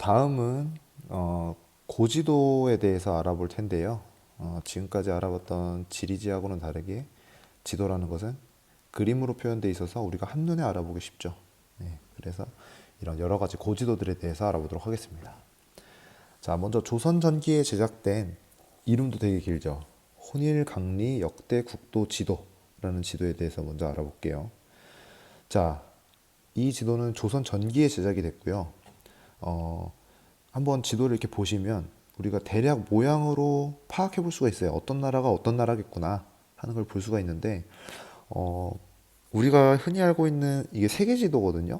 다음은 고지도에 대해서 알아볼 텐데요. 지금까지 알아봤던 지리지하고는 다르게 지도라는 것은 그림으로 표현되어 있어서 우리가 한눈에 알아보기 쉽죠. 네, 그래서 이런 여러 가지 고지도들에 대해서 알아보도록 하겠습니다. 자, 먼저 조선 전기에 제작된 이름도 되게 길죠. 혼일강리 역대 국도 지도라는 지도에 대해서 먼저 알아볼게요. 자, 이 지도는 조선 전기에 제작이 됐고요. 어, 한번 지도를 이렇게 보시면 우리가 대략 모양으로 파악해 볼 수가 있어요. 어떤 나라가 어떤 나라겠구나 하는 걸 볼 수가 있는데, 어, 우리가 흔히 알고 있는 이게 세계 지도거든요.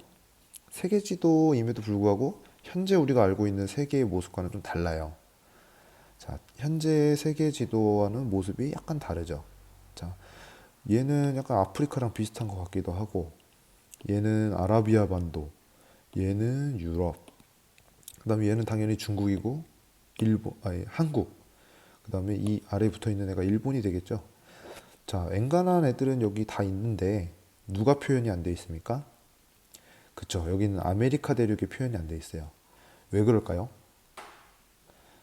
세계 지도임에도 불구하고 현재 우리가 알고 있는 세계의 모습과는 좀 달라요. 자, 현재 세계 지도와는 모습이 약간 다르죠. 자, 얘는 약간 아프리카랑 비슷한 것 같기도 하고, 얘는 아라비아 반도, 얘는 유럽, 그다음에 얘는 당연히 중국이고, 일본, 아니 한국. 그다음에 이 아래에 붙어 있는 애가 일본이 되겠죠. 자, 엔간한 애들은 여기 다 있는데 누가 표현이 안 돼 있습니까? 그쵸. 여기는 아메리카 대륙이 표현이 안 돼 있어요. 왜 그럴까요?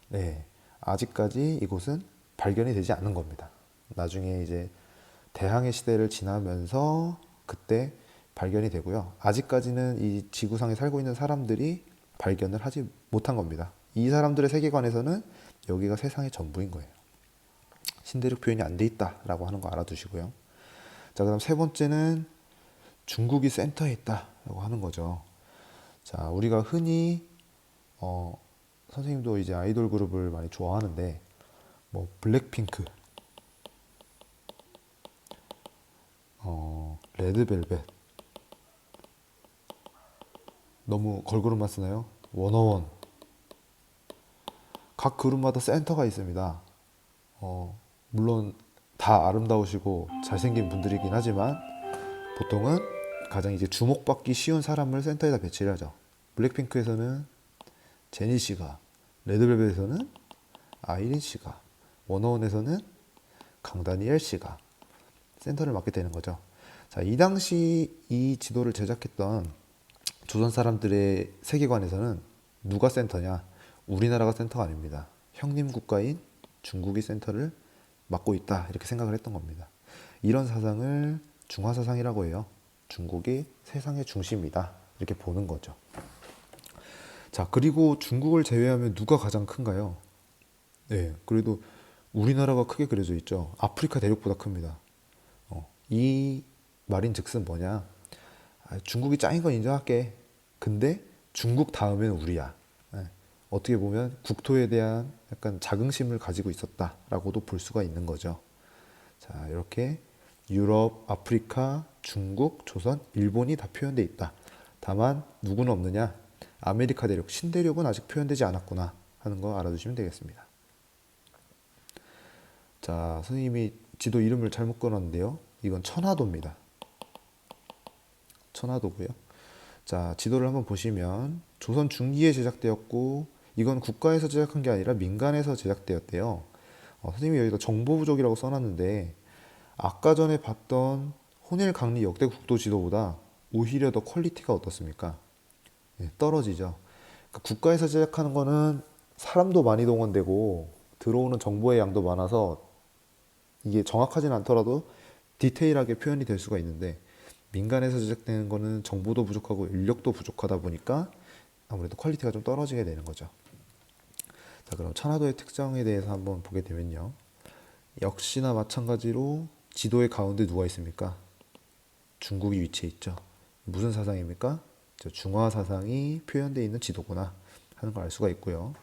네. 아직까지 이곳은 발견이 되지 않은 겁니다. 나중에 이제 대항해 시대를 지나면서 그때 발견이 되고요. 아직까지는 이 지구상에 살고 있는 사람들이 발견을 하지 못한 겁니다. 이 사람들의 세계관에서는 여기가 세상의 전부인 거예요. 신대륙 표현이 안 돼 있다라고 하는 거 알아두시고요. 자, 그다음 세 번째는 중국이 센터에 있다라고 하는 거죠. 자, 우리가 흔히 선생님도 이제 아이돌 그룹을 많이 좋아하는데 뭐 블랙핑크, 레드벨벳, 너무 걸그룹만 쓰나요? 워너원. 각 그룹마다 센터가 있습니다. 물론 다 아름다우시고 잘생긴 분들이긴 하지만 보통은 가장 이제 주목받기 쉬운 사람을 센터에다 배치를 하죠. 블랙핑크에서는 제니 씨가, 레드벨벳에서는 아이린 씨가, 워너원에서는 강다니엘 씨가 센터를 맡게 되는 거죠. 자, 이 당시 이 지도를 제작했던 조선 사람들의 세계관에서는 누가 센터냐? 우리나라가 센터가 아닙니다. 형님 국가인 중국이 센터를 맡고 있다. 이렇게 생각을 했던 겁니다. 이런 사상을 중화사상이라고 해요. 중국이 세상의 중심이다. 이렇게 보는 거죠. 자, 그리고 중국을 제외하면 누가 가장 큰가요? 네, 그래도 우리나라가 크게 그려져 있죠. 아프리카 대륙보다 큽니다. 이 말인 즉슨 뭐냐? 중국이 짱인 건 인정할게. 근데 중국 다음엔 우리야. 예, 어떻게 보면 국토에 대한 약간 자긍심을 가지고 있었다라고도 볼 수가 있는 거죠. 자, 이렇게 유럽, 아프리카, 중국, 조선, 일본이 다 표현되어 있다. 다만 누구는 없느냐? 아메리카 대륙, 신대륙은 아직 표현되지 않았구나 하는 거 알아두시면 되겠습니다. 자, 선생님이 지도 이름을 잘못 끊었는데요. 이건 천화도입니다. 천화도고요. 자, 지도를 한번 보시면 조선 중기에 제작되었고 이건 국가에서 제작한 게 아니라 민간에서 제작되었대요. 선생님이 여기다 정보 부족이라고 써놨는데 아까 전에 봤던 혼일강리 역대 국도 지도보다 오히려 더 퀄리티가 어떻습니까? 네, 떨어지죠. 그러니까 국가에서 제작하는 거는 사람도 많이 동원되고 들어오는 정보의 양도 많아서 이게 정확하진 않더라도 디테일하게 표현이 될 수가 있는데 민간에서 제작되는 거는 정보도 부족하고 인력도 부족하다 보니까 아무래도 퀄리티가 좀 떨어지게 되는 거죠. 자, 그럼 천화도의 특성에 대해서 한번 보게 되면요. 역시나 마찬가지로 지도의 가운데 누가 있습니까? 중국이 위치해 있죠. 무슨 사상입니까? 중화 사상이 표현되어 있는 지도구나 하는 걸 알 수가 있고요.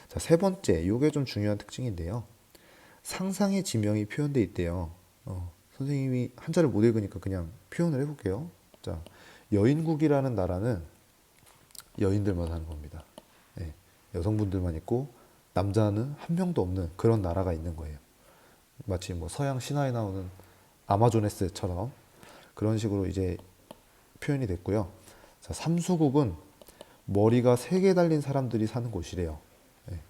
자, 세 번째, 이게 좀 중요한 특징인데요. 상상의 지명이 표현되어 있대요. 선생님이 한자를 못 읽으니까 그냥 표현을 해볼게요. 자, 여인국이라는 나라는 여인들만 사는 겁니다. 네, 여성분들만 있고 남자는 한 명도 없는 그런 나라가 있는 거예요. 마치 뭐 서양 신화에 나오는 아마조네스처럼 그런 식으로 이제 표현이 됐고요. 자, 삼수국은 머리가 세 개 달린 사람들이 사는 곳이래요. 네,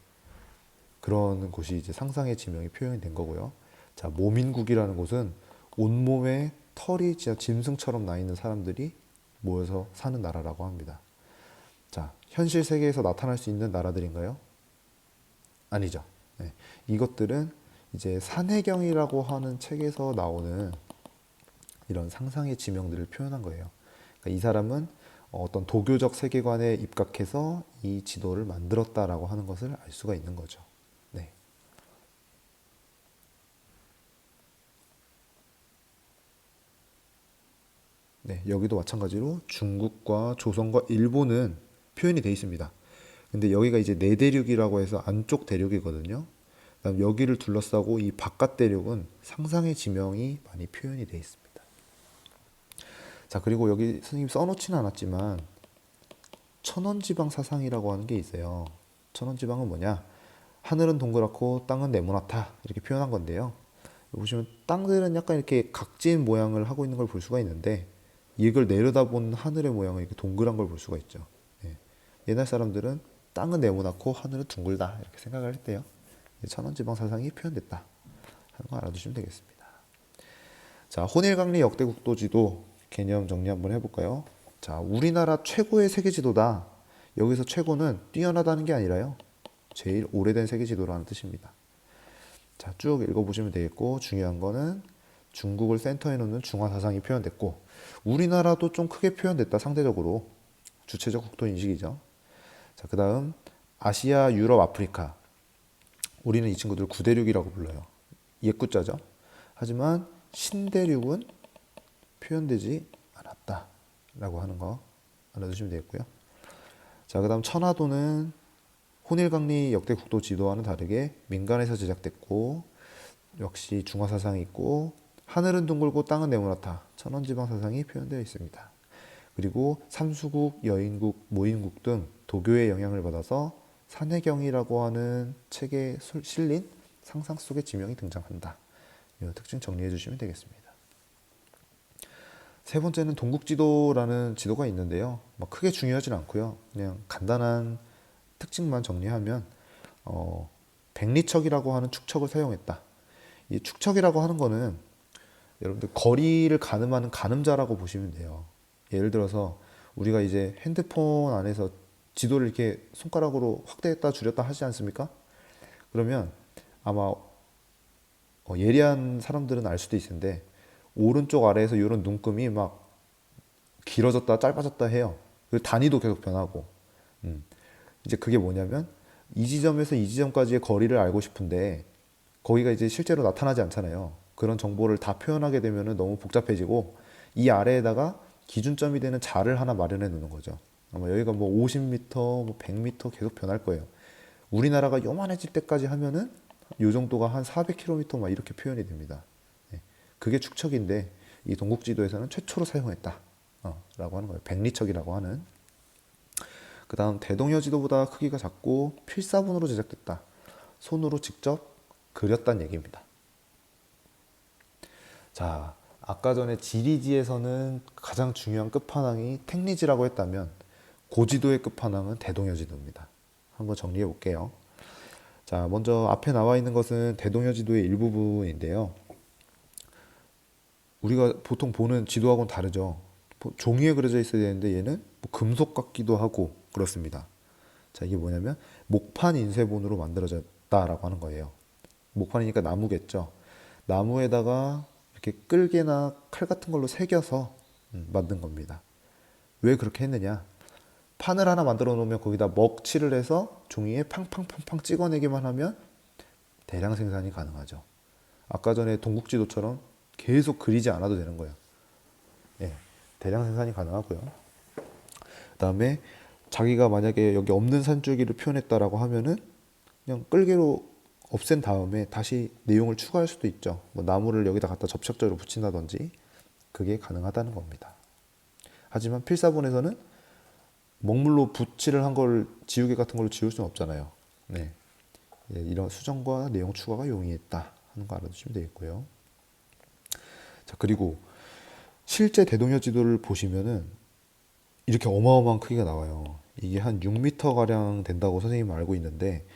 그런 곳이 이제 상상의 지명이 표현이 된 거고요. 자, 모민국이라는 곳은 온몸에 털이 진짜 짐승처럼 나 있는 사람들이 모여서 사는 나라라고 합니다. 자, 현실 세계에서 나타날 수 있는 나라들인가요? 아니죠. 네. 이것들은 이제 산해경이라고 하는 책에서 나오는 이런 상상의 지명들을 표현한 거예요. 그러니까 이 사람은 어떤 도교적 세계관에 입각해서 이 지도를 만들었다라고 하는 것을 알 수가 있는 거죠. 네. 네, 여기도 마찬가지로 중국과 조선과 일본은 표현이 되어 있습니다. 근데 여기가 이제 내대륙이라고 해서 안쪽 대륙이거든요. 그다음 여기를 둘러싸고 이 바깥 대륙은 상상의 지명이 많이 표현이 되어 있습니다. 자, 그리고 여기 선생님 써놓지는 않았지만 천원지방 사상이라고 하는 게 있어요. 천원지방은 뭐냐? 하늘은 동그랗고 땅은 네모나다 이렇게 표현한 건데요. 보시면 땅들은 약간 이렇게 각진 모양을 하고 있는 걸 볼 수가 있는데 이걸 내려다본 하늘의 모양은 이렇게 동그란 걸 볼 수가 있죠. 예. 옛날 사람들은 땅은 네모나고 하늘은 둥글다 이렇게 생각을 했대요. 천원지방 사상이 표현됐다 하는 거 알아두시면 되겠습니다. 자, 혼일강리 역대국도 지도 개념 정리 한번 해볼까요? 자, 우리나라 최고의 세계지도다. 여기서 최고는 뛰어나다는 게 아니라요. 제일 오래된 세계지도라는 뜻입니다. 자, 쭉 읽어보시면 되겠고 중요한 거는 중국을 센터에 놓는 중화사상이 표현됐고 우리나라도 좀 크게 표현됐다 상대적으로 주체적 국토인식이죠. 자, 그 다음 아시아, 유럽, 아프리카 우리는 이 친구들 구대륙이라고 불러요. 옛구자죠. 하지만 신대륙은 표현되지 않았다 라고 하는 거 알아두시면 되겠고요. 자, 그 다음 천화도는 혼일강리 역대 국도 지도와는 다르게 민간에서 제작됐고 역시 중화사상이 있고 하늘은 둥글고 땅은 네모나다 천원지방 사상이 표현되어 있습니다. 그리고 삼수국, 여인국, 모인국 등 도교의 영향을 받아서 산해경이라고 하는 책에 실린 상상 속의 지명이 등장한다. 이 특징 정리해 주시면 되겠습니다. 세 번째는 동국지도라는 지도가 있는데요. 막 크게 중요하진 않고요. 그냥 간단한 특징만 정리하면 백리척이라고 하는 축척을 사용했다. 이 축척이라고 하는 거는 여러분들 거리를 가늠하는 가늠자라고 보시면 돼요. 예를 들어서 우리가 이제 핸드폰 안에서 지도를 이렇게 손가락으로 확대했다 줄였다 하지 않습니까? 그러면 아마 예리한 사람들은 알 수도 있을 텐데 오른쪽 아래에서 이런 눈금이 막 길어졌다 짧아졌다 해요. 그리고 단위도 계속 변하고. 이제 그게 뭐냐면 이 지점에서 이 지점까지의 거리를 알고 싶은데 거기가 이제 실제로 나타나지 않잖아요. 그런 정보를 다 표현하게 되면 너무 복잡해지고 이 아래에다가 기준점이 되는 자를 하나 마련해 놓는 거죠. 아마 여기가 뭐 50m, 뭐 100m 계속 변할 거예요. 우리나라가 요만해질 때까지 하면은 요 정도가 한 400km 막 이렇게 표현이 됩니다. 네. 그게 축척인데 이 동국지도에서는 최초로 사용했다. 라고 하는 거예요. 백리척이라고 하는. 그 다음 대동여 지도보다 크기가 작고 필사본으로 제작됐다. 손으로 직접 그렸다는 얘기입니다. 자, 아까 전에 지리지에서는 가장 중요한 끝판왕이 택리지라고 했다면 고지도의 끝판왕은 대동여 지도입니다. 한번 정리해 볼게요. 자, 먼저 앞에 나와 있는 것은 대동여 지도의 일부분인데요. 우리가 보통 보는 지도하고는 다르죠. 종이에 그려져 있어야 되는데 얘는 뭐 금속 같기도 하고 그렇습니다. 자, 이게 뭐냐면 목판 인쇄본으로 만들어졌다라고 하는 거예요. 목판이니까 나무겠죠. 나무에다가 이렇게 끌개나 칼 같은 걸로 새겨서 만든 겁니다. 왜 그렇게 했느냐? 판을 하나 만들어 놓으면 거기다 먹칠을 해서 종이에 팡팡팡팡 찍어내기만 하면 대량 생산이 가능하죠. 아까 전에 동국지도처럼 계속 그리지 않아도 되는 거예요. 예, 대량 생산이 가능하고요. 그다음에 자기가 만약에 여기 없는 산줄기를 표현했다라고 하면은 그냥 끌개로 없앤 다음에 다시 내용을 추가할 수도 있죠. 뭐 나무를 여기다 갖다 접착제로 붙인다든지 그게 가능하다는 겁니다. 하지만 필사본에서는 먹물로 붓칠을 한 걸 지우개 같은 걸로 지울 수는 없잖아요. 네. 예, 이런 수정과 내용 추가가 용이했다 하는 거 알아두시면 되겠고요. 자, 그리고 실제 대동여 지도를 보시면은 이렇게 어마어마한 크기가 나와요. 이게 한 6m 가량 된다고 선생님은 알고 있는데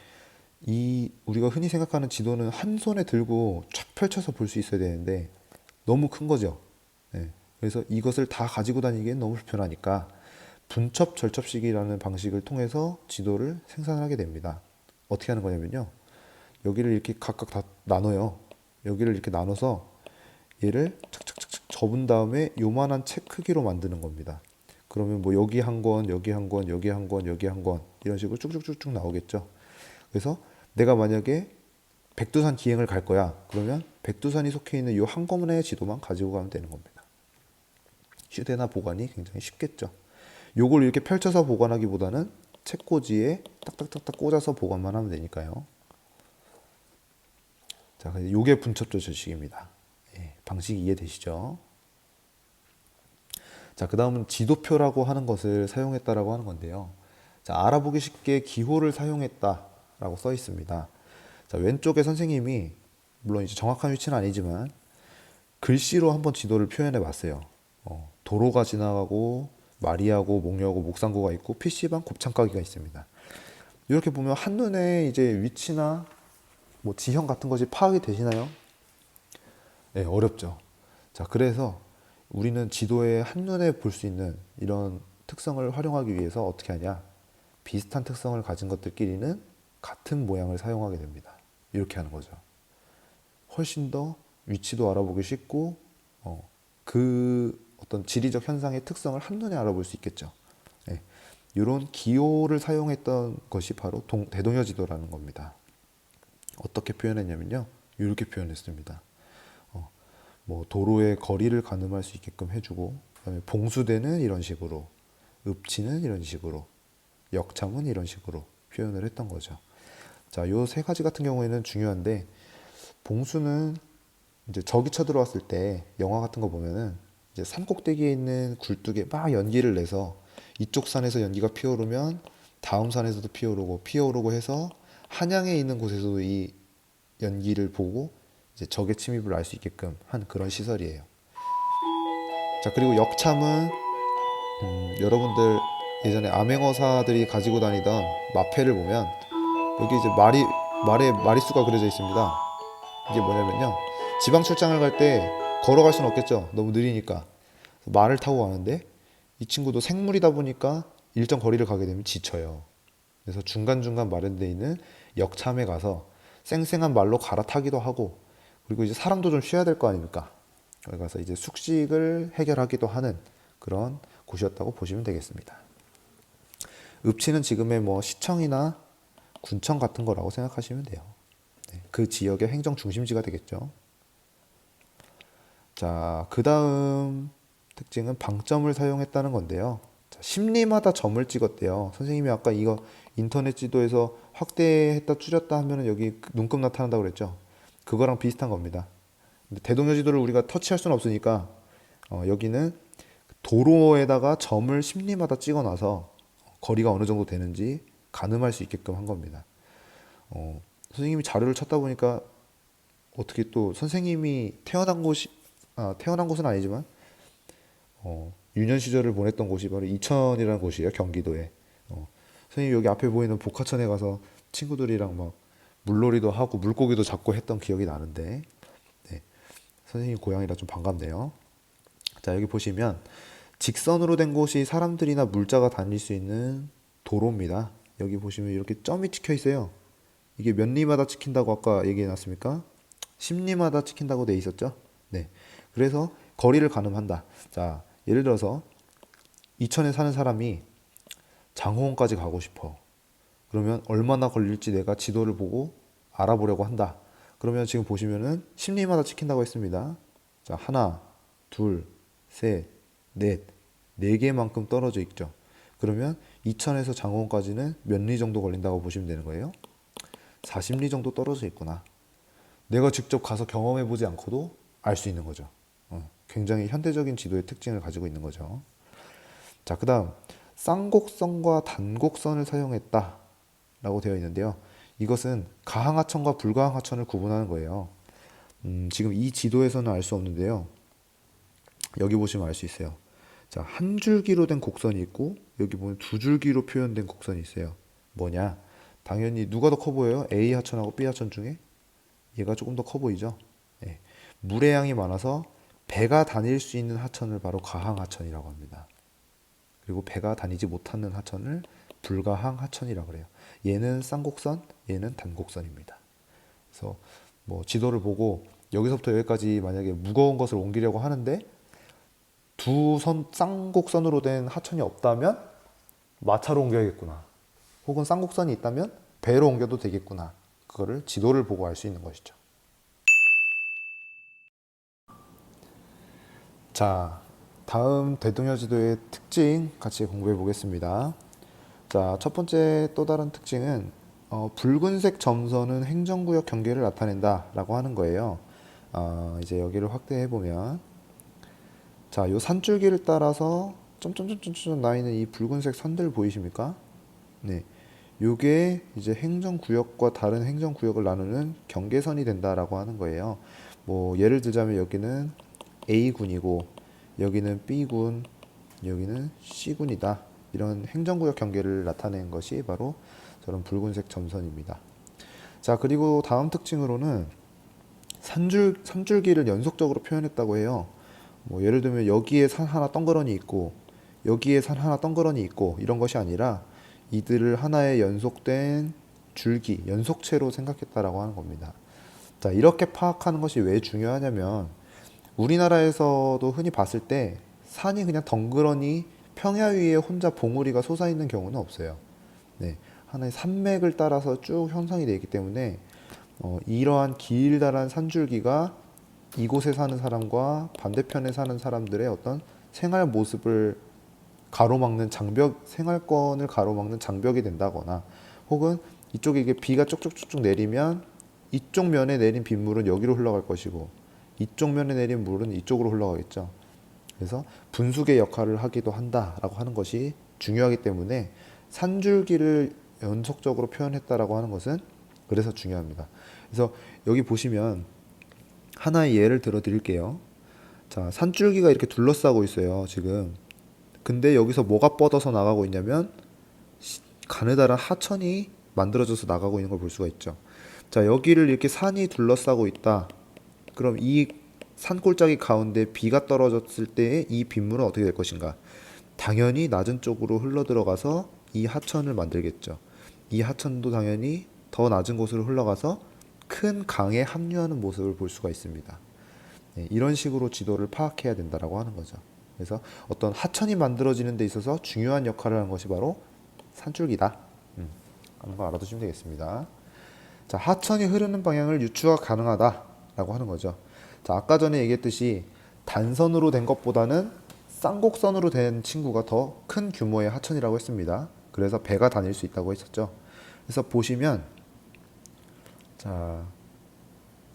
이 우리가 흔히 생각하는 지도는 한 손에 들고 쫙 펼쳐서 볼 수 있어야 되는데 너무 큰 거죠. 네. 그래서 이것을 다 가지고 다니기엔 너무 불편하니까 분첩 절첩식이라는 방식을 통해서 지도를 생산하게 됩니다. 어떻게 하는 거냐면요. 여기를 이렇게 각각 다 나눠요. 여기를 이렇게 나눠서 얘를 착착착착 접은 다음에 요만한 책 크기로 만드는 겁니다. 그러면 뭐 여기 한 권, 여기 한 권, 여기 한 권, 여기 한 권 이런 식으로 쭉쭉쭉쭉 나오겠죠. 그래서 내가 만약에 백두산 기행을 갈 거야. 그러면 백두산이 속해 있는 요 한 권의 지도만 가지고 가면 되는 겁니다. 휴대나 보관이 굉장히 쉽겠죠. 요걸 이렇게 펼쳐서 보관하기보다는 책꽂이에 딱딱딱딱 꽂아서 보관만 하면 되니까요. 자, 요게 분첩조절식입니다. 예, 방식이 이해되시죠? 자, 그 다음은 지도표라고 하는 것을 사용했다라고 하는 건데요. 자, 알아보기 쉽게 기호를 사용했다라고 써 있습니다. 자, 왼쪽에 선생님이 물론 이제 정확한 위치는 아니지만 글씨로 한번 지도를 표현해 봤어요. 도로가 지나가고 마리하고 목녀하고 목상고가 있고 PC방 곱창가게가 있습니다. 이렇게 보면 한눈에 이제 위치나 뭐 지형 같은 것이 파악이 되시나요? 네, 어렵죠. 자, 그래서 우리는 지도에 한눈에 볼 수 있는 이런 특성을 활용하기 위해서 어떻게 하냐? 비슷한 특성을 가진 것들끼리는 같은 모양을 사용하게 됩니다. 이렇게 하는 거죠. 훨씬 더 위치도 알아보기 쉽고, 그 어떤 지리적 현상의 특성을 한눈에 알아볼 수 있겠죠. 네, 이런 기호를 사용했던 것이 바로 대동여 지도라는 겁니다. 어떻게 표현했냐면요. 이렇게 표현했습니다. 뭐 도로의 거리를 가늠할 수 있게끔 해주고, 그다음에 봉수대는 이런 식으로, 읍지는 이런 식으로, 역참은 이런 식으로 표현을 했던 거죠. 자, 요 세 가지 같은 경우에는 중요한데, 봉수는 이제 적이 쳐들어왔을 때 영화 같은 거 보면은 이제 산 꼭대기에 있는 굴뚝에 막 연기를 내서 이쪽 산에서 연기가 피어오르면 다음 산에서도 피어오르고 해서 한양에 있는 곳에서도 이 연기를 보고 이제 적의 침입을 알 수 있게끔 한 그런 시설이에요. 자, 그리고 역참은 여러분들 예전에 암행어사들이 가지고 다니던 마패를 보면 여기 이제 말에 마리수가 그려져 있습니다. 이게 뭐냐면요. 지방 출장을 갈 때 걸어갈 수는 없겠죠. 너무 느리니까. 말을 타고 가는데 이 친구도 생물이다 보니까 일정 거리를 가게 되면 지쳐요. 그래서 중간중간 마련되어 있는 역참에 가서 쌩쌩한 말로 갈아타기도 하고, 그리고 이제 사람도 좀 쉬어야 될 거 아닙니까? 거기 가서 이제 숙식을 해결하기도 하는 그런 곳이었다고 보시면 되겠습니다. 읍치는 지금의 뭐 시청이나 군청 같은 거라고 생각하시면 돼요. 네, 그 지역의 행정 중심지가 되겠죠. 자, 그 다음 특징은 방점을 사용했다는 건데요. 자, 심리마다 점을 찍었대요. 선생님이 아까 이거 인터넷 지도에서 확대했다 줄였다 하면은 여기 눈금 나타난다고 그랬죠. 그거랑 비슷한 겁니다. 근데 대동여 지도를 우리가 터치할 수는 없으니까 여기는 도로에다가 점을 심리마다 찍어놔서 거리가 어느 정도 되는지 가늠할 수 있게끔 한 겁니다. 선생님이 자료를 찾다 보니까 어떻게 또 선생님이 태어난 곳은 아니지만 유년 시절을 보냈던 곳이 바로 이천이라는 곳이에요. 경기도에. 선생님 여기 앞에 보이는 복화천에 가서 친구들이랑 막 물놀이도 하고 물고기도 잡고 했던 기억이 나는데, 네, 선생님 고향이라 좀 반갑네요. 자, 여기 보시면 직선으로 된 곳이 사람들이나 물자가 다닐 수 있는 도로입니다. 여기 보시면 이렇게 점이 찍혀 있어요. 이게 몇 리마다 찍힌다고 아까 얘기해 놨습니까? 10리마다 찍힌다고 돼 있었죠? 네. 그래서 거리를 가늠한다. 자, 예를 들어서 이천에 사는 사람이 장호원까지 가고 싶어. 그러면 얼마나 걸릴지 내가 지도를 보고 알아보려고 한다. 그러면 지금 보시면은 10리마다 찍힌다고 했습니다. 자, 하나, 둘, 셋, 넷, 네 개만큼 떨어져 있죠. 그러면 이천에서 장호원까지는 몇 리 정도 걸린다고 보시면 되는 거예요. 40리 정도 떨어져 있구나. 내가 직접 가서 경험해 보지 않고도 알 수 있는 거죠. 굉장히 현대적인 지도의 특징을 가지고 있는 거죠. 자, 그 다음 쌍곡선과 단곡선을 사용했다 라고 되어 있는데요. 이것은 가항하천과 불가항하천을 구분하는 거예요. 지금 이 지도에서는 알 수 없는데요. 여기 보시면 알 수 있어요. 자, 한 줄기로 된 곡선이 있고 여기 보면 두 줄기로 표현된 곡선이 있어요. 뭐냐? 당연히 누가 더 커 보여요? A 하천하고 B 하천 중에 얘가 조금 더 커 보이죠? 네. 물의 양이 많아서 배가 다닐 수 있는 하천을 바로 가항하천이라고 합니다. 그리고 배가 다니지 못하는 하천을 불가항 하천이라고 그래요. 얘는 쌍곡선, 얘는 단곡선입니다. 그래서 뭐 지도를 보고 여기서부터 여기까지 만약에 무거운 것을 옮기려고 하는데 두 선 쌍곡선으로 된 하천이 없다면 마차로 옮겨야겠구나. 혹은 쌍곡선이 있다면 배로 옮겨도 되겠구나. 그거를 지도를 보고 알 수 있는 것이죠. 자, 다음 대동여지도의 특징 같이 공부해 보겠습니다. 자, 첫 번째 또 다른 특징은 붉은색 점선은 행정구역 경계를 나타낸다라고 하는 거예요. 이제 여기를 확대해 보면, 자, 요 산줄기를 따라서 점점점점점 나 있는 이 붉은색 선들 보이십니까? 네, 요게 이제 행정구역과 다른 행정구역을 나누는 경계선이 된다라고 하는 거예요. 뭐 예를 들자면 여기는 A군이고 여기는 B군, 여기는 C군이다. 이런 행정구역 경계를 나타낸 것이 바로 저런 붉은색 점선입니다. 자, 그리고 다음 특징으로는 산줄기를 연속적으로 표현했다고 해요. 뭐 예를 들면 여기에 산 하나 덩그러니 있고 여기에 산 하나 덩그러니 있고 이런 것이 아니라 이들을 하나의 연속된 줄기, 연속체로 생각했다라고 하는 겁니다. 자, 이렇게 파악하는 것이 왜 중요하냐면 우리나라에서도 흔히 봤을 때 산이 그냥 덩그러니 평야 위에 혼자 봉우리가 솟아있는 경우는 없어요. 네, 하나의 산맥을 따라서 쭉 형성이 되어 있기 때문에 이러한 길다란 산줄기가 이곳에 사는 사람과 반대편에 사는 사람들의 어떤 생활 모습을 가로막는 장벽, 생활권을 가로막는 장벽이 된다거나 혹은 이쪽에 이게 비가 쪽쪽쪽쪽 내리면 이쪽 면에 내린 빗물은 여기로 흘러갈 것이고 이쪽 면에 내린 물은 이쪽으로 흘러가겠죠. 그래서 분수의 역할을 하기도 한다라고 하는 것이 중요하기 때문에 산줄기를 연속적으로 표현했다라고 하는 것은 그래서 중요합니다. 그래서 여기 보시면 하나의 예를 들어 드릴게요. 자, 산줄기가 이렇게 둘러싸고 있어요, 지금. 근데 여기서 뭐가 뻗어서 나가고 있냐면 가느다란 하천이 만들어져서 나가고 있는 걸 볼 수가 있죠. 자, 여기를 이렇게 산이 둘러싸고 있다. 그럼 이 산골짜기 가운데 비가 떨어졌을 때 이 빗물은 어떻게 될 것인가? 당연히 낮은 쪽으로 흘러 들어가서 이 하천을 만들겠죠. 이 하천도 당연히 더 낮은 곳으로 흘러가서 큰 강에 합류하는 모습을 볼 수가 있습니다. 네, 이런 식으로 지도를 파악해야 된다라고 하는 거죠. 그래서 어떤 하천이 만들어지는 데 있어서 중요한 역할을 하는 것이 바로 산줄기다. 하는 거 알아두시면 되겠습니다. 자, 하천이 흐르는 방향을 유추가 가능하다라고 하는 거죠. 자, 아까 전에 얘기했듯이 단선으로 된 것보다는 쌍곡선으로 된 친구가 더 큰 규모의 하천이라고 했습니다. 그래서 배가 다닐 수 있다고 했었죠. 그래서 보시면, 자,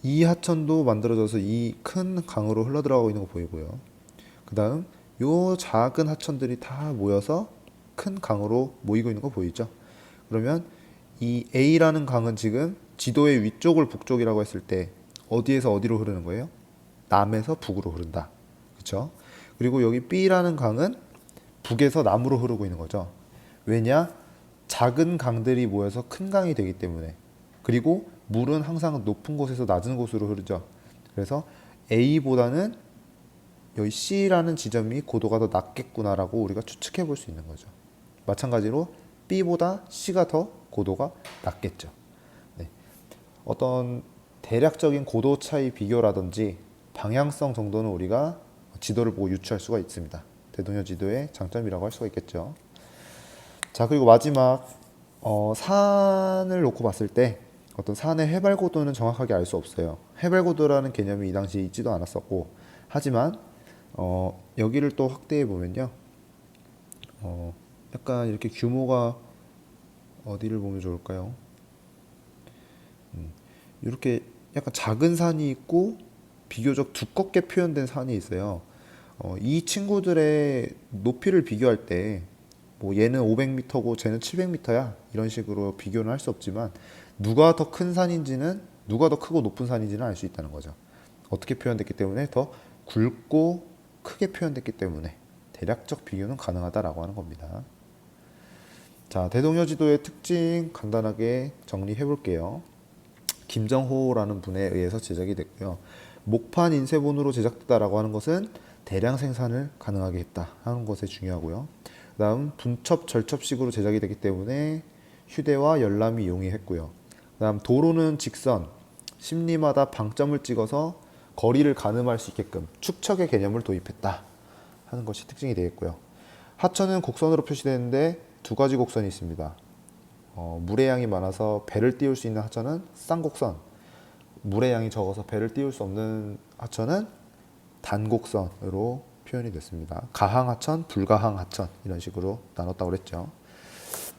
이 하천도 만들어져서 이 큰 강으로 흘러들어가고 있는 거 보이고요. 그 다음 요 작은 하천들이 다 모여서 큰 강으로 모이고 있는 거 보이죠? 그러면 이 A라는 강은 지금 지도의 위쪽을 북쪽이라고 했을 때 어디에서 어디로 흐르는 거예요? 남에서 북으로 흐른다. 그렇죠? 그리고 여기 B라는 강은 북에서 남으로 흐르고 있는 거죠. 왜냐? 작은 강들이 모여서 큰 강이 되기 때문에. 그리고 물은 항상 높은 곳에서 낮은 곳으로 흐르죠. 그래서 A보다는 여기 C라는 지점이 고도가 더 낮겠구나라고 우리가 추측해 볼 수 있는 거죠. 마찬가지로 B보다 C가 더 고도가 낮겠죠. 네. 어떤 대략적인 고도 차이 비교라든지 방향성 정도는 우리가 지도를 보고 유추할 수가 있습니다. 대동여 지도의 장점이라고 할 수가 있겠죠. 자, 그리고 마지막 산을 놓고 봤을 때 어떤 산의 해발 고도는 정확하게 알 수 없어요. 해발 고도라는 개념이 이 당시에 있지도 않았었고, 하지만 여기를 또 확대해 보면요, 약간 이렇게 규모가 어디를 보면 좋을까요? 이렇게 약간 작은 산이 있고 비교적 두껍게 표현된 산이 있어요. 이 친구들의 높이를 비교할 때 뭐 얘는 500m고 쟤는 700m야 이런 식으로 비교는 할 수 없지만 누가 더 큰 산인지는 누가 더 크고 높은 산인지는 알 수 있다는 거죠. 어떻게 표현됐기 때문에 더 굵고 크게 표현됐기 때문에 대략적 비교는 가능하다라고 하는 겁니다. 자, 대동여 지도의 특징 간단하게 정리해 볼게요. 김정호라는 분에 의해서 제작이 됐고요. 목판 인쇄본으로 제작됐다라고 하는 것은 대량 생산을 가능하게 했다 하는 것에 중요하고요. 그다음 분첩 절첩식으로 제작이 되기 때문에 휴대와 열람이 용이했고요. 그다음 도로는 직선, 심리마다 방점을 찍어서 거리를 가늠할 수 있게끔 축척의 개념을 도입했다 하는 것이 특징이 되겠고요. 하천은 곡선으로 표시되는데 두 가지 곡선이 있습니다. 물의 양이 많아서 배를 띄울 수 있는 하천은 쌍곡선, 물의 양이 적어서 배를 띄울 수 없는 하천은 단곡선으로 표현이 됐습니다. 가항하천, 불가항하천 이런 식으로 나눴다고 그랬죠.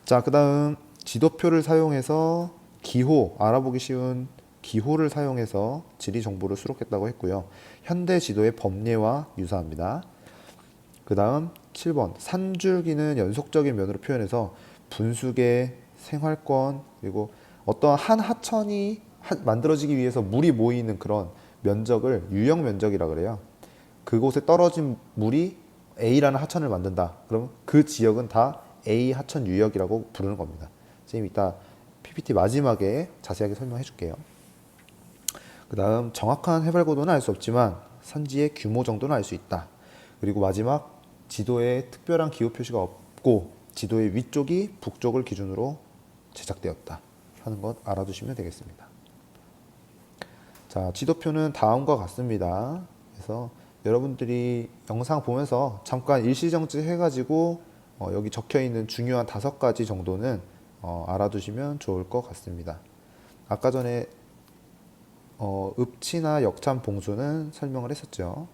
자, 그 다음 지도표를 사용해서 기호, 알아보기 쉬운 기호를 사용해서 지리 정보를 수록했다고 했고요. 현대 지도의 법례와 유사합니다. 그 다음 7번 산줄기는 연속적인 면으로 표현해서 분수계, 생활권 그리고 어떠한 한 하천이 만들어지기 위해서 물이 모이는 그런 면적을 유형 면적이라 그래요. 그곳에 떨어진 물이 A라는 하천을 만든다. 그러면 그 지역은 다 A 하천 유역이라고 부르는 겁니다. 선생님 이따 PPT 마지막에 자세하게 설명해 줄게요. 그 다음 정확한 해발 고도는 알 수 없지만 산지의 규모 정도는 알 수 있다. 그리고 마지막 지도에 특별한 기호 표시가 없고 지도의 위쪽이 북쪽을 기준으로 제작되었다 하는 것 알아두시면 되겠습니다. 자, 지도표는 다음과 같습니다. 그래서 여러분들이 영상 보면서 잠깐 일시정지 해가지고 여기 적혀 있는 중요한 5가지 정도는 알아두시면 좋을 것 같습니다. 아까 전에 읍치나 역참 봉수는 설명을 했었죠.